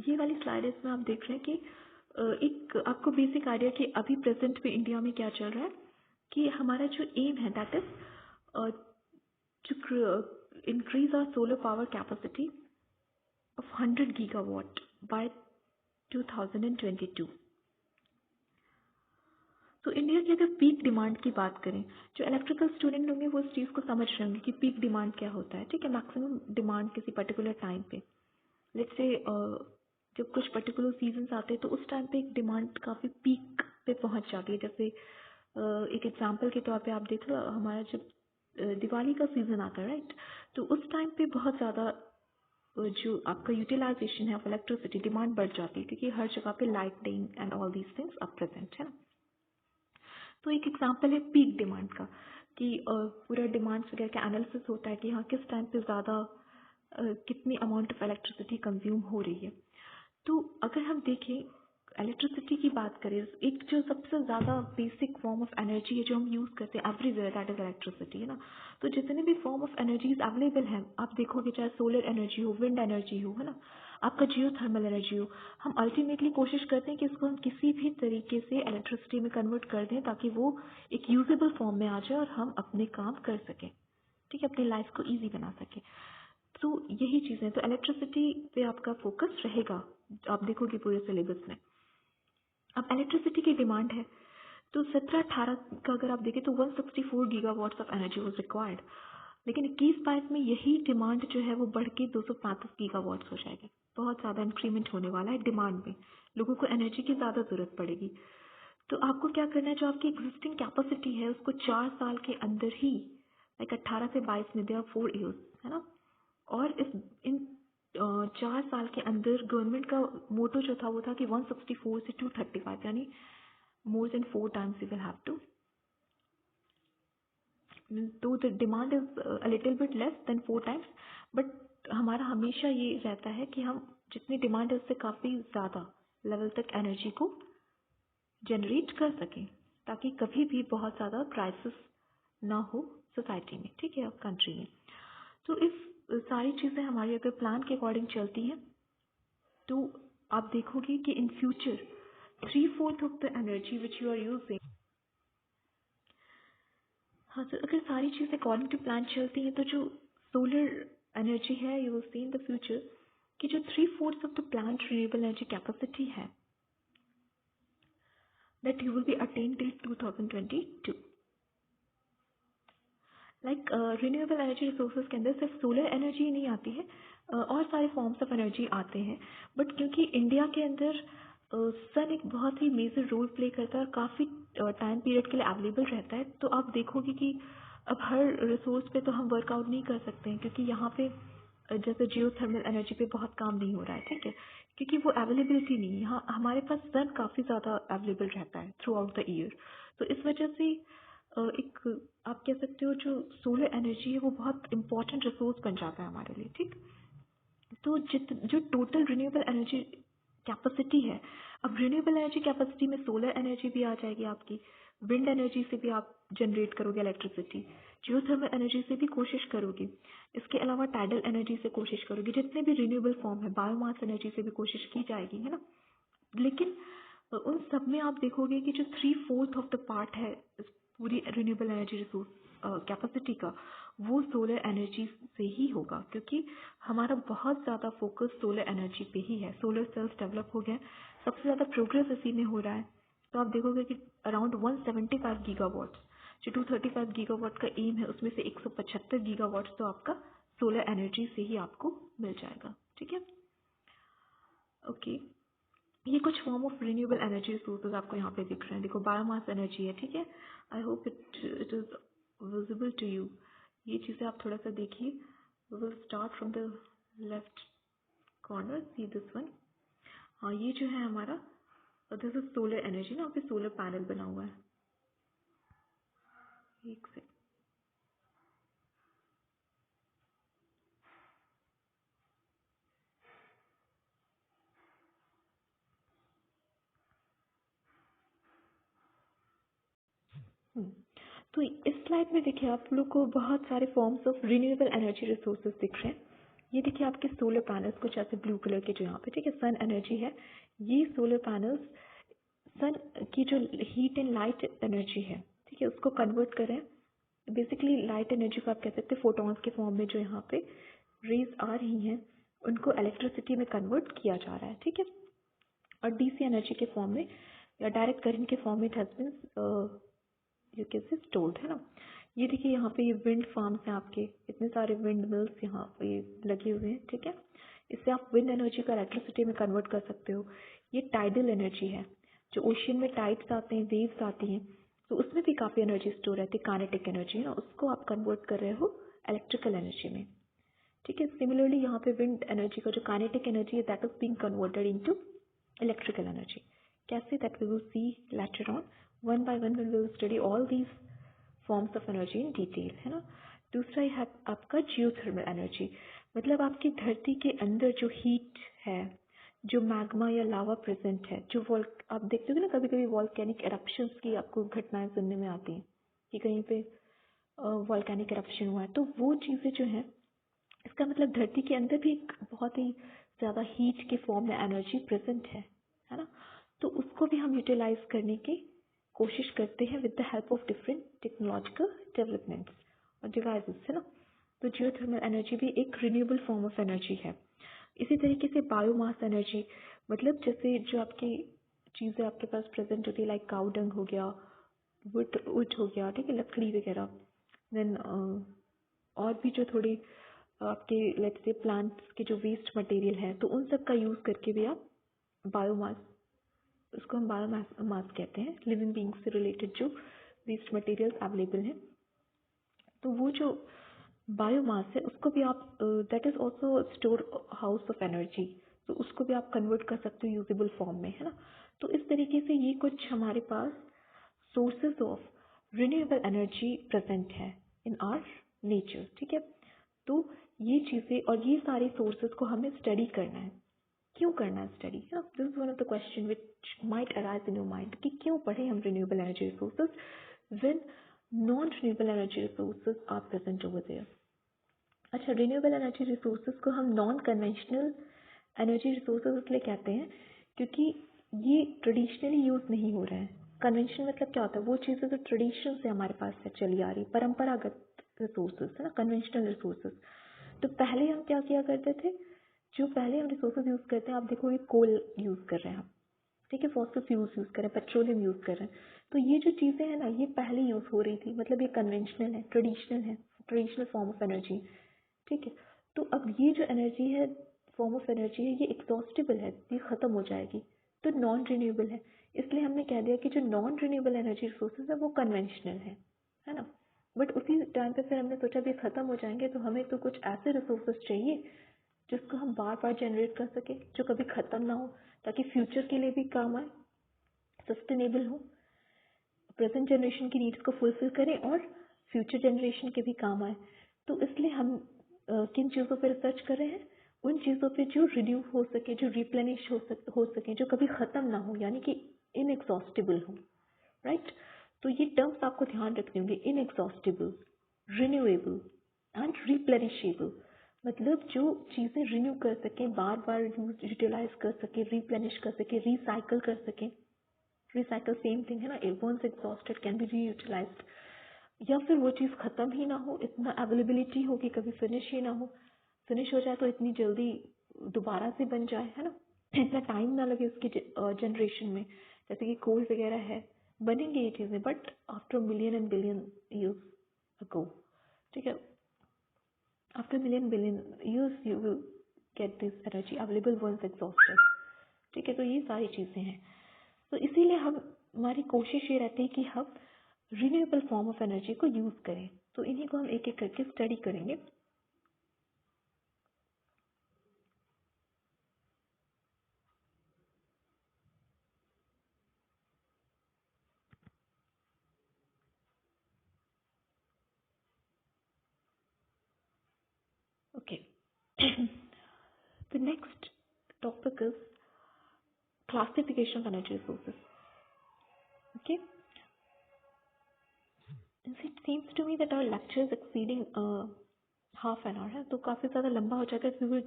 ये वाली स्लाइड है इसमें आप देख रहे हैं कि एक आपको बेसिक आइडिया कि अभी प्रेजेंट में इंडिया में क्या चल रहा है, कि हमारा जो एम है that is to increase our solar power capacity of 100 gigawatt by 2022। तो इंडिया की अगर पीक डिमांड की बात करें, जो इलेक्ट्रिकल स्टूडेंट होंगे वो इस चीज़ को समझ रहे होंगे कि पीक डिमांड क्या होता है। ठीक है, मैक्सिमम डिमांड किसी पर्टिकुलर टाइम पे, लेट्स से जब कुछ पर्टिकुलर सीजन्स आते हैं तो उस टाइम पे एक डिमांड काफ़ी पीक पे पहुंच जाती है। जैसे एक एग्जांपल के तौर पे आप देख लो, हमारा जब दिवाली का सीज़न आता है, राइट, तो उस टाइम पे बहुत ज़्यादा जो आपका यूटिलाइजेशन है ऑफ इलेक्ट्रिसिटी, डिमांड बढ़ जाती है क्योंकि हर जगह पे lighting and all these things are present, है ना। तो एक एग्जांपल है पीक डिमांड का, कि पूरा डिमांड वगैरह का एनालिसिस होता है कि हाँ किस टाइम पे ज़्यादा कितनी अमाउंट ऑफ इलेक्ट्रिसिटी कंज्यूम हो रही है। तो अगर हम देखें इलेक्ट्रिसिटी की बात करें, एक जो सबसे ज़्यादा बेसिक फॉर्म ऑफ एनर्जी है जो हम यूज़ करते हैं एवरीवेयर, दैट इज़ इलेक्ट्रिसिटी, है ना। तो जितने भी फॉर्म ऑफ एनर्जीज अवेलेबल हैं, आप देखोगे चाहे सोलर एनर्जी हो, विंड एनर्जी हो, है ना, आपका जियो थर्मल एनर्जी हो, हम अल्टीमेटली कोशिश करते हैं कि इसको हम किसी भी तरीके से इलेक्ट्रिसिटी में कन्वर्ट कर दें ताकि वो एक यूजेबल फॉर्म में आ जाए और हम अपने काम कर सकें। ठीक है, अपनी लाइफ को ईजी बना सकें। तो यही चीज़ें, तो इलेक्ट्रिसिटी पे आपका फोकस रहेगा, आप देखोगे पूरे सिलेबस में। अब इलेक्ट्रिसिटी की डिमांड है तो 17-18 का अगर आप देखें तो 164 gigawatts of energy was required, लेकिन 21-22 में यही डिमांड जो है वो बढ़ के 235 गीगावाट्स हो जाएगी। बहुत ज़्यादा इंक्रीमेंट होने वाला है डिमांड में, लोगों को एनर्जी की ज़्यादा ज़रूरत पड़ेगी। तो आपको क्या करना है, जो आपकी एग्जिस्टिंग कैपेसिटी है उसको 4 साल के अंदर ही, लाइक 18 से 22 में, देयर 4 ईयर्स, है ना, और इन 4 साल के अंदर गवर्नमेंट का मोटो जो था वो था कि 164 से 235, यानी more than 4 times we will have to, तो the demand is a little bit less than 4 times, but हमारा हमेशा ये रहता है कि हम जितनी डिमांड है उससे काफ़ी ज़्यादा लेवल तक एनर्जी को जनरेट कर सकें ताकि कभी भी बहुत ज़्यादा क्राइसिस ना हो सोसाइटी में, ठीक है, कंट्री में। तो इस सारी चीज़ें हमारी अगर प्लान के अकॉर्डिंग चलती हैं तो आप देखोगे कि in future 3/4 of the energy which you are using, हाँ सर, अगर सारी चीज़ें अकॉर्डिंग टू प्लान चलती हैं तो जो सोलर एनर्जी है, you will see in the future कि जो 3/4 of the plant renewable energy capacity है that you will be attain till 2022। Like renewable energy resources के अंदर सिर्फ सोलर एनर्जी ही नहीं आती है, और सारे फॉर्म्स ऑफ एनर्जी आते हैं, बट क्योंकि इंडिया के अंदर सन एक बहुत ही मेजर रोल प्ले करता है और काफ़ी टाइम पीरियड के लिए अवेलेबल रहता है, तो आप देखोगे कि अब हर रिसोर्स पे तो हम वर्कआउट नहीं कर सकते हैं क्योंकि यहाँ पे जैसे जियो थर्मल एनर्जी पे बहुत काम नहीं हो रहा है, ठीक है, क्योंकि वो अवेलेबिलिटी नहीं है। यहाँ हमारे पास सन काफ़ी ज़्यादा अवेलेबल रहता है थ्रू आउट द ईयर, तो इस वजह से एक आप कह सकते हो जो सोलर एनर्जी है वो बहुत इंपॉर्टेंट रिसोर्स बन जाता है हमारे लिए, ठीक। तो जो टोटल रिन्यूएबल एनर्जी कैपेसिटी है, अब रिन्यूएबल एनर्जी कैपेसिटी में सोलर एनर्जी भी आ जाएगी आपकी, विंड एनर्जी से भी आप जनरेट करोगे इलेक्ट्रिसिटी, जियोथर्मल एनर्जी से भी कोशिश करोगे, इसके अलावा टाइडल एनर्जी से कोशिश करोगे, जितने भी रिन्यूएबल फॉर्म है, बायोमास एनर्जी से भी कोशिश की जाएगी, है ना। लेकिन उन सब में आप देखोगे कि जो 3/4 ऑफ द पार्ट है इस पूरी रिन्यूएबल एनर्जी रिसोर्स कैपेसिटी का, वो सोलर एनर्जी से ही होगा, क्योंकि हमारा बहुत ज़्यादा फोकस सोलर एनर्जी पे ही है। सोलर सेल्स डेवलप हो गए, सबसे ज़्यादा प्रोग्रेस इसी में हो रहा है। तो आप देखोगे कि अराउंड 175 गीगावाट्स, जो 235 गीगावाट का एम है, उसमें से 175 गीगावाट्स तो आपका सोलर एनर्जी से ही आपको मिल जाएगा। ठीक है, ओके। ये कुछ form of renewable energy resources आपको यहाँ पे दिख रहे हैं। देखो, बायोमास एनर्जी है, ठीक है। I hope it is visible to you. ये चीज़ें आप थोड़ा सा देखिए। We will start from the left corner, see this one. हाँ, ये जो है हमारा, दिस इज सोलर एनर्जी ना, यहाँ पे सोलर पैनल बना हुआ है। एक सेकंड, तो इस स्लाइड में देखिए आप लोग को बहुत सारे forms of renewable energy resources दिख रहे हैं। ये देखिए आपके सोलर पैनल्स कुछ ऐसे ब्लू कलर के जो यहाँ पे, ठीक है, सन एनर्जी है। ये सोलर पैनल्स सन की जो हीट एंड लाइट एनर्जी है, ठीक है, उसको कन्वर्ट करें। बेसिकली लाइट एनर्जी को आप कह सकते हैं फोटॉन्स के फॉर्म में, जो यहाँ पे रेज आ रही हैं, उनको इलेक्ट्रिसिटी में कन्वर्ट किया जा रहा है, ठीक है। और डीसी एनर्जी के फॉर्म में या डायरेक्ट करंट के फॉर्म में it has been you can say stored, है ना। ये देखिए यहाँ पे ये विंड फार्म्स हैं आपके, इतने सारे विंड मिल्स यहाँ पे लगे हुए हैं, ठीक है। इससे आप विंड एनर्जी को इलेक्ट्रिसिटी में कन्वर्ट कर सकते हो। ये टाइडल एनर्जी है, जो ओशियन में टाइड्स आते हैं, वेव्स आती हैं, तो उसमें भी काफ़ी एनर्जी स्टोर रहती है, काइनेटिक एनर्जी, है ना, उसको आप कन्वर्ट कर रहे हो इलेक्ट्रिकल एनर्जी में, ठीक है। सिमिलरली यहाँ पे विंड एनर्जी का जो काइनेटिक एनर्जी है, that is being converted into electrical energy. कैसे, that we will see later on, one by one we will study all these forms of energy in detail, है ना। दूसरा है आपका जियोथर्मल एनर्जी, मतलब आपकी धरती के अंदर जो हीट है, जो मैग्मा या लावा प्रेजेंट है, जो आप देखते हो ना कभी कभी वॉल्केनिक एरप्शंस की आपको घटनाएं सुनने में आती हैं कि कहीं पे वॉल्केनिक एरप्शन हुआ है, तो वो चीज़ें जो हैं, इसका मतलब धरती के अंदर भी एक बहुत ही ज़्यादा हीट के फॉर्म में एनर्जी प्रेजेंट है ना। तो उसको भी हम यूटिलाइज करने की कोशिश करते हैं with the help of different technological developments और डिवाइसेस, है ना। तो जियोथर्मल एनर्जी भी एक रिन्यूएबल फॉर्म ऑफ एनर्जी है। इसी तरीके से बायोमास एनर्जी, मतलब जैसे जो आपकी चीज़ें आपके पास प्रेजेंट होती है, लाइक काऊ डंग हो गया, वुड हो गया, ठीक है, लकड़ी वगैरह, देन और भी जो थोड़ी आपके लेट्स से प्लांट्स के जो वेस्ट मटेरियल है, तो उन सब का यूज़ करके भी आप बायोमास, उसको हम बायोमास कहते हैं, लिविंग बींग्स से रिलेटेड जो वेस्ट मटेरियल अवेलेबल हैं, तो वो जो बायोमास है उसको भी आप, that is also store house of energy, तो उसको भी आप कन्वर्ट कर सकते हो यूजेबल फॉर्म में, है ना। तो इस तरीके से ये कुछ हमारे पास sources of renewable energy present है इन आवर नेचर, ठीक है। तो ये चीज़ें और ये सारे सोर्सेज को हमें स्टडी करना है। क्यों करना है स्टडी, है ना, this is one of the question which might arise in your mind कि क्यों पढ़े हम renewable energy resources when non renewable energy resources are present over there. अच्छा, रिन्यूएबल एनर्जी रिसोर्सेज को हम नॉन कन्वेंशनल एनर्जी रिसोर्सेज इसलिए कहते हैं क्योंकि ये ट्रेडिशनली यूज़ नहीं हो रहे हैं। कन्वेंशनल मतलब क्या होता है, वो चीज़ें जो ट्रेडिशन से हमारे पास से चली आ रही, परंपरागत रिसोर्सेज, है ना, कन्वेंशनल रिसोर्सेज। तो पहले हम क्या किया करते थे, जो पहले हम रिसोर्सेज यूज़ करते हैं, आप देखोगे कोल यूज़ कर रहे हैं हम, ठीक है, फॉसिल फ्यूल्स यूज़ कर रहे हैं, पेट्रोलियम यूज़ कर रहे हैं। तो ये जो चीज़ें हैं ना, ये पहले यूज़ हो रही थी, मतलब ये कन्वेंशनल है, ट्रेडिशनल फॉर्म ऑफ एनर्जी, ठीक है। तो अब ये जो एनर्जी है, फॉर्म ऑफ एनर्जी है, ये एग्जॉस्टिबल है, ये ख़त्म हो जाएगी, तो नॉन रिन्यूएबल है। इसलिए हमने कह दिया कि जो नॉन रिन्यूएबल एनर्जी रिसोर्सेज है वो कन्वेंशनल है ना। बट उसी टाइम पे फिर हमने सोचा भी ख़त्म हो जाएंगे, तो हमें तो कुछ ऐसे रिसोर्सेज चाहिए जिसको हम बार बार जनरेट कर सके, जो कभी ख़त्म ना हो, ताकि फ्यूचर के लिए भी काम आए, सस्टेनेबल हो, प्रेजेंट जनरेशन की नीड्स को फुलफिल करें और फ्यूचर जनरेशन के भी काम आए। तो इसलिए हम किन चीज़ों पर रिसर्च कर रहे हैं, उन चीज़ों पे जो रिन्यू हो सके, जो रिप्लेनिश हो सके, जो कभी ख़त्म ना हो, यानी कि इनएग्जॉस्टिबल हो, राइट। तो ये टर्म्स आपको ध्यान रखने होंगे, इनएग्जॉस्टिबल, रिन्यूएबल एंड रिप्लेनिशेबल, मतलब जो चीज़ें रिन्यू कर सकें, बार बार यूटिलाइज कर सकें, रिप्लेनिश कर सकें, रिसाइकल कर सकें. रिसाइकल सेम थिंग है ना, वंस एग्जॉस्टेड कैन बी रीयूटिलाइज्ड. या फिर वो चीज़ ख़त्म ही ना हो, इतना अवेलेबिलिटी हो कि कभी फिनिश ही ना हो, फिनिश हो जाए तो इतनी जल्दी दोबारा से बन जाए, है ना, इतना टाइम ना लगे उसकी जनरेशन में. जैसे कि कोल वगैरह है, बनेंगे ये चीज़ें but after million and billion years ago. ठीक है, after million billion years you will get this energy available once exhausted. ठीक है, तो ये सारी चीज़ें हैं. तो इसीलिए हमारी कोशिश ये रहती है कि हम रिन्यूएबल फॉर्म ऑफ एनर्जी को यूज़ करें. तो इन्हीं को हम एक एक करके स्टडी करेंगे. Okay. The next topic is classification of energy resources. Okay. And it seems to me that our lecture is exceeding half an hour. तो काफ़ी ज़्यादा लंबा हो जाएगा. We will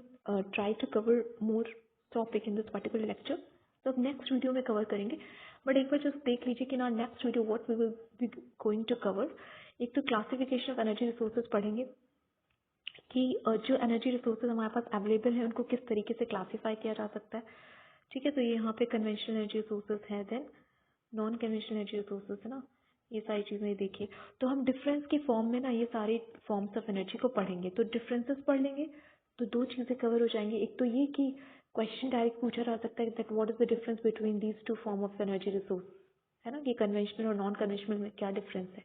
try to cover more topic in this particular lecture. तो अब next video में cover करेंगे. बट एक बार जस्ट देख लीजिए कि ना next video what we will be going to cover. एक तो क्लासिफिकेशन ऑफ एनर्जी रिसोर्सेज पढ़ेंगे कि जो एनर्जी रिसोर्सेज हमारे पास अवेलेबल है उनको किस तरीके से क्लासीफाई किया जा सकता है. ठीक है, तो ये यहाँ पे कन्वेंशनल एनर्जी रिसोर्सेज है, then non conventional energy resources है ना, ये सारी चीज़ें देखिए. तो हम डिफरेंस की फॉर्म में ना ये सारे फॉर्म्स ऑफ एनर्जी को पढ़ेंगे. तो डिफरेंसेस पढ़ लेंगे तो दो चीज़ें कवर हो जाएंगी. एक तो ये कि क्वेश्चन डायरेक्ट पूछा जा सकता है that what is the difference between these to form of energy resource, है ना, कि कन्वेंशनल और नॉन कन्वेंशनल में क्या डिफरेंस है.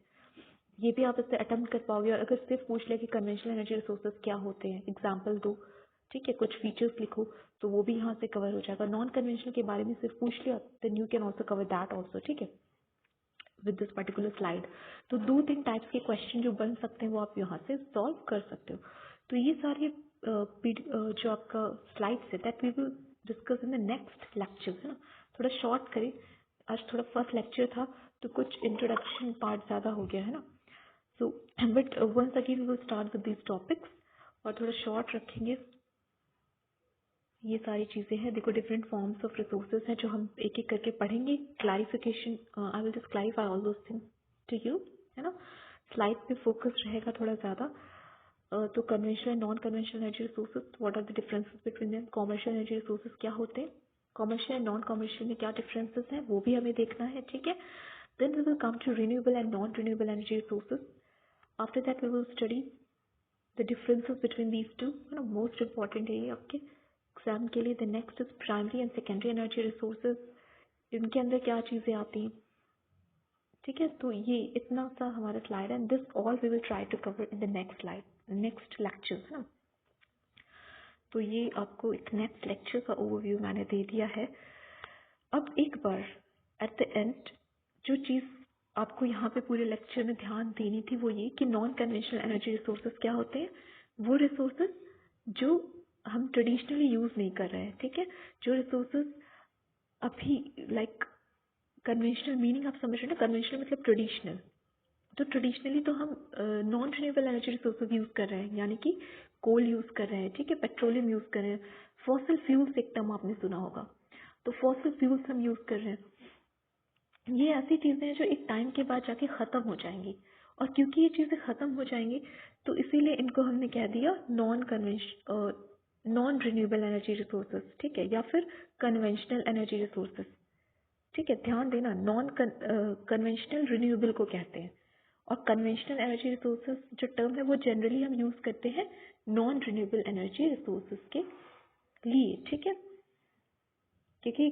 ये भी आप इससे अटेम्प्ट कर पाओगे. और अगर सिर्फ पूछ ले कि कन्वेंशनल एनर्जी रिसोर्सेज क्या होते हैं, एग्जाम्पल दो, ठीक है, कुछ फीचर्स लिखो, तो वो भी यहाँ से कवर हो जाएगा. नॉन कन्वेंशनल के बारे में सिर्फ पूछ लिया then you can also cover that also. ठीक है, विद दिस पर्टिकुलर स्लाइड. तो दो तीन टाइप्स के क्वेश्चन जो बन सकते हैं वो आप यहाँ से सॉल्व कर सकते हो. तो ये सारे जो आपका स्लाइड्स है that we will discuss in the next lecture, है ना. थोड़ा शॉर्ट करें, आज थोड़ा फर्स्ट लेक्चर था तो कुछ इंट्रोडक्शन पार्ट ज़्यादा हो गया, है ना. So but once again we will start with these topics और थोड़ा शॉर्ट रखेंगे. ये सारी चीज़ें हैं. देखो डिफरेंट फॉर्म्स ऑफ रिसोर्सेज हैं जो हम एक एक करके पढ़ेंगे. Clarification, I will just clarify all those things to you, है ना. स्लाइड पे फोकस रहेगा थोड़ा ज़्यादा. तो conventional non conventional energy resources, what are the differences between them. Commercial energy resources क्या होते हैं, कॉमर्शियल एंड नॉन कॉमर्शियल में क्या डिफरेंसेस हैं वो भी हमें देखना है. ठीक है, then we will come to renewable and non renewable energy resources. After that we will study the differences between these two, है ना. मोस्ट इंपॉर्टेंट है ये आपके एग्जाम के लिए. The next is primary and secondary energy resources, इनके अंदर क्या चीज़ें आती हैं. ठीक है, तो ये इतना सा हमारा स्लाइड है. This all we will try to cover in the next slide, next lecture, है ना. तो ये आपको एक नेक्स्ट लेक्चर का ओवरव्यू मैंने दे दिया है. अब एक बार एट द एंड जो चीज़ आपको यहाँ पे पूरे लेक्चर में ध्यान देनी थी वो ये कि नॉन कन्वेंशनल एनर्जी रिसोर्सेज क्या होते हैं. वो रिसोर्सेज जो हम ट्रेडिशनली यूज़ नहीं कर रहे हैं. ठीक है, जो रिसोर्सेज अभी लाइक कन्वेंशनल मीनिंग आप समझ रहे हैं ना, कन्वेंशनल मतलब ट्रेडिशनल. तो ट्रेडिशनली तो हम non renewable energy resources use कर रहे हैं, यानी कि कोल यूज़ कर रहे हैं. ठीक है, पेट्रोलियम यूज़ कर रहे हैं, फॉसिल फ्यूल्स एक टर्म आपने सुना होगा. तो फॉसिल फ्यूल्स हम यूज़ कर रहे हैं. ये ऐसी चीज़ें हैं जो एक टाइम के बाद जाके ख़त्म हो जाएंगी. और क्योंकि ये चीज़ें ख़त्म हो जाएंगी तो इसीलिए इनको हमने कह दिया नॉन रिन्यूएबल एनर्जी रिसोर्सेज. ठीक है, या फिर कन्वेंशनल एनर्जी रिसोर्सेज. ठीक है, ध्यान देना, नॉन कन्वेंशनल रिन्यूएबल को कहते हैं. और कन्वेंशनल एनर्जी रिसोर्सेज जो टर्म है वो जनरली हम यूज़ करते हैं नॉन रिन्यूएबल एनर्जी रिसोर्सेज के लिए. ठीक है, क्योंकि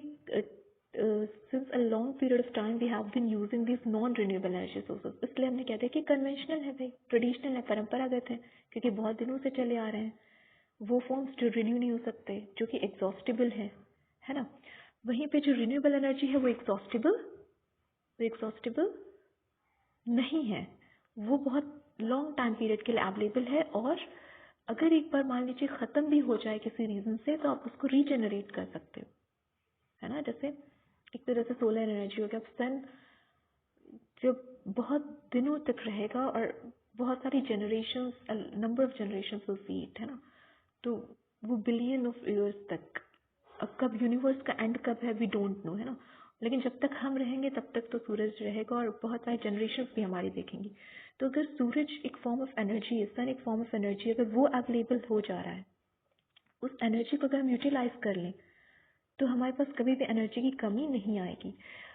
since a long period of time we have been using this non renewable energy resources, इसलिए हमने कहते हैं कि कन्वेंशनल है भाई, ट्रेडिशनल है, परंपरागत है, क्योंकि बहुत दिनों से चले आ रहे हैं. वो फॉर्म्स जो रिन्यू नहीं हो सकते, जो कि एग्जॉस्टिबल है ना. वहीं पे जो रिन्यूएबल एनर्जी है वो एग्जॉस्टिबल नहीं है. वो बहुत लॉन्ग टाइम पीरियड के लिए अवेलेबल है. और अगर एक बार मान लीजिए ख़त्म भी हो जाए किसी रीज़न से तो आप उसको रीजनरेट कर सकते हो, है ना. जैसे एक तरह से सोलर एनर्जी हो गया. सन जो बहुत दिनों तक रहेगा और बहुत सारी generations, number of generations will see it, है ना। तो वो बिलियन ऑफ ईयर्स तक, अब कब यूनिवर्स का एंड कब है वी डोंट नो, है ना। लेकिन जब तक हम रहेंगे तब तक तो सूरज रहेगा और बहुत सारे जनरेशंस भी हमारी देखेंगी। तो अगर सूरज एक फॉर्म ऑफ एनर्जी है, सन एक फॉर्म ऑफ एनर्जी, अगर वो अवेलेबल हो जा रहा है, उस एनर्जी को अगर हम यूटिलाइज कर लें तो हमारे पास कभी भी एनर्जी की कमी नहीं आएगी।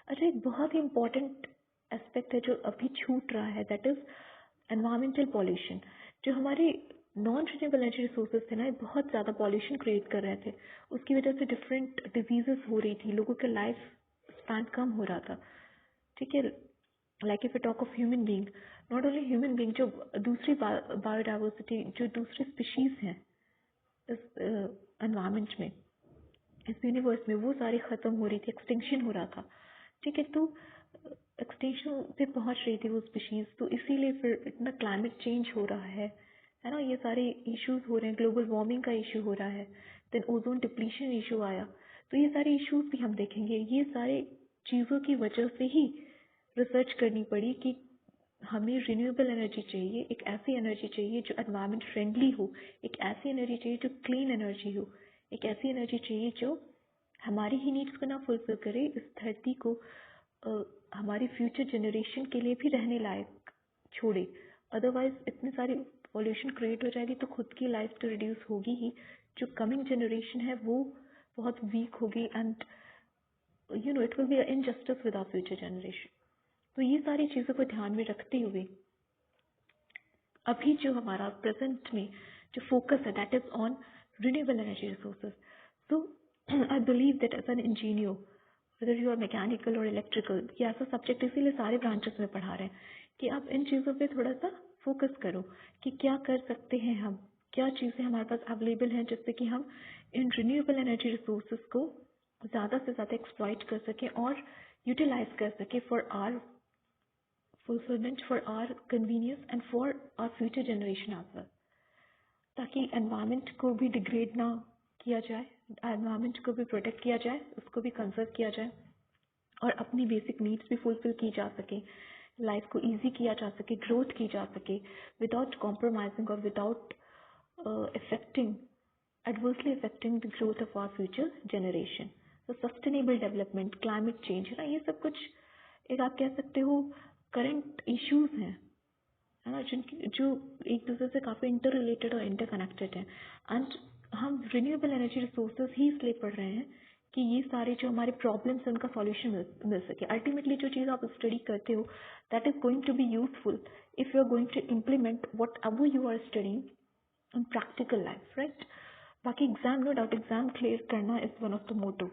अच्छा, एक बहुत ही इम्पोर्टेंट एस्पेक्ट है जो अभी छूट रहा है, दैट इज एनवायरमेंटल पॉल्यूशन। जो हमारे नॉन रिन्यूएबल एनर्जी रिसोर्सेज थे ना, ये बहुत ज़्यादा पॉल्यूशन क्रिएट कर रहे थे। उसकी वजह से डिफरेंट डिजीजेस हो रही थी, लोगों का लाइफ स्पैन कम हो रहा था, ठीक है। Like if you talk of human being, not only human being, जो दूसरी बायोडाइवर्सिटी, जो दूसरी स्पीशीज हैं इस एनवायरमेंट में, इस यूनिवर्स में, वो सारी ख़त्म हो रही थी, एक्सटिंक्शन हो रहा था, ठीक है। तो एक्सटिंक्शन पे पहुंच रही थी वो स्पीशीज़, तो इसीलिए फिर इतना क्लाइमेट चेंज हो रहा है ना। ये सारे इश्यूज हो रहे हैं, ग्लोबल वार्मिंग का इशू हो रहा है, देन ओजोन डिप्लीशन इशू आया। तो ये सारे इश्यूज भी हम देखेंगे। ये सारे चीज़ों की वजह से ही रिसर्च करनी पड़ी कि हमें रिन्यूएबल एनर्जी चाहिए, एक ऐसी एनर्जी चाहिए जो एनवायरनमेंट फ्रेंडली हो, एक ऐसी एनर्जी चाहिए जो क्लीन एनर्जी हो, एक ऐसी एनर्जी चाहिए जो हमारी ही नीड्स को ना फुलफिल करे, इस धरती को हमारी फ्यूचर जनरेशन के लिए भी रहने लायक छोड़े। अदरवाइज इतनी सारी पॉल्यूशन क्रिएट हो जाएगी तो खुद की लाइफ तो रिड्यूस होगी ही, जो कमिंग जनरेशन है वो बहुत वीक होगी, and you know it will be injustice with our future generation. तो ये सारी चीज़ों को ध्यान में रखते हुए अभी जो हमारा प्रेजेंट में जो फोकस है that is on renewable energy resources. So I believe that as an engineer, whether you are mechanical और इलेक्ट्रिकल, ये ऐसा सब्जेक्ट इसीलिए सारे ब्रांचेस में पढ़ा रहे हैं कि आप इन चीज़ों पे थोड़ा सा फोकस करो कि क्या कर सकते हैं हम, क्या चीज़ें हमारे पास अवेलेबल हैं जिससे कि हम इन रिन्यूएबल एनर्जी रिसोर्सेज को ज़्यादा से ज़्यादा एक्सप्लॉइट कर सकें और यूटिलाइज कर सकें for our fulfillment, for our convenience and for our future generation as well, ताकि एनवायरनमेंट को भी डिग्रेड ना किया जाए, एनवायरनमेंट को भी प्रोटेक्ट किया जाए, उसको भी कंजर्व किया जाए और अपनी बेसिक नीड्स भी फुलफिल की जा सके, लाइफ को इजी किया जा सके, ग्रोथ की जा सके विदाउट कॉम्प्रोमाइजिंग और without affecting, adversely affecting the growth of our future generation. So sustainable development, climate change, है ना, ये सब कुछ एक आप कह सकते हो करंट इश्यूज हैं, है ना, जिनकी जो एक दूसरे से काफ़ी इंटर रिलेटेड और इंटरकनेक्टेड हैं। एंड हम रिन्यूएबल एनर्जी रिसोर्सेज ही इसलिए पढ़ रहे हैं कि ये सारे जो हमारे प्रॉब्लम्स हैं उनका सॉल्यूशन मिल सके। अल्टीमेटली जो चीज़ आप स्टडी करते हो that is going to be useful if you are going to implement whatever you are studying in practical life, right? बाकी exam, no doubt exam clear करना is one of the motto,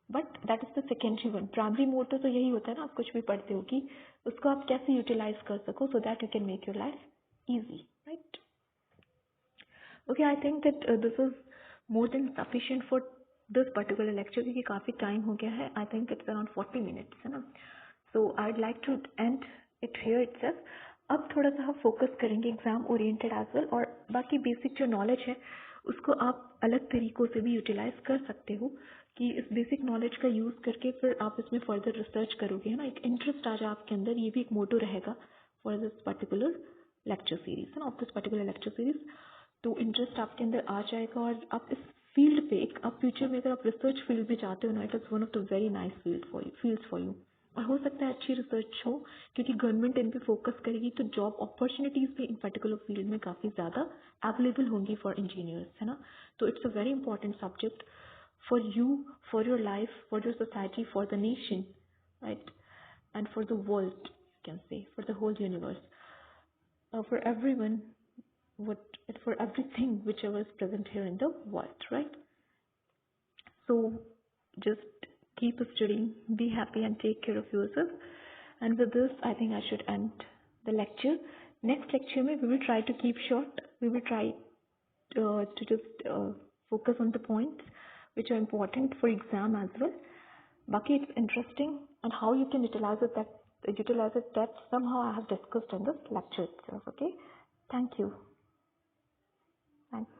but that is the secondary one. Primary motto तो यही होता है ना, आप कुछ भी पढ़ते हो कि उसको आप कैसे यूटिलाइज कर सको so that you can make your life easy, right? Okay, I think that this is more than sufficient for this particular lecture क्योंकि काफ़ी टाइम हो गया है. I think it's around 40 minutes, है ना. So I'd like to end it here itself. अब थोड़ा सा हम फोकस करेंगे एग्जाम ओरिएंटेड एज वेल, और बाकी बेसिक जो नॉलेज है उसको आप अलग तरीक़ों से भी यूटिलाइज कर सकते हो कि इस बेसिक नॉलेज का यूज़ करके फिर आप इसमें फर्दर रिसर्च करोगे, है ना. एक इंटरेस्ट आ जाए आपके अंदर, ये भी एक मोटो रहेगा for this particular lecture series, है ना, of this particular lecture series. तो इंटरेस्ट आपके अंदर आ जाएगा और आप इस फील्ड पे एक, आप फ्यूचर में अगर आप रिसर्च फील्ड में जाते हो ना, it is one of the very nice fields for you. और हो सकता है अच्छी रिसर्च हो क्योंकि गवर्नमेंट इन पे फोकस करेगी तो जॉब अपॉर्चुनिटीज़ भी इन पर्टिकुलर फील्ड में काफ़ी ज़्यादा अवेलेबल होंगी फॉर इंजीनियर्स, है ना. तो it's a very important subject for you, for your life, for your society, for the nation, right, and for the world, you can say, for the whole universe, for everyone, for everything whichever is present here in the world, right? So just keep studying, be happy and take care of yourself. And with this, I think I should end the lecture. Next lecture we will try to keep short. We will try to just focus on the points which are important for exam as well. Baki, it's interesting and how you can utilize it that somehow I have discussed in this lecture itself. Okay, thank you. Thanks.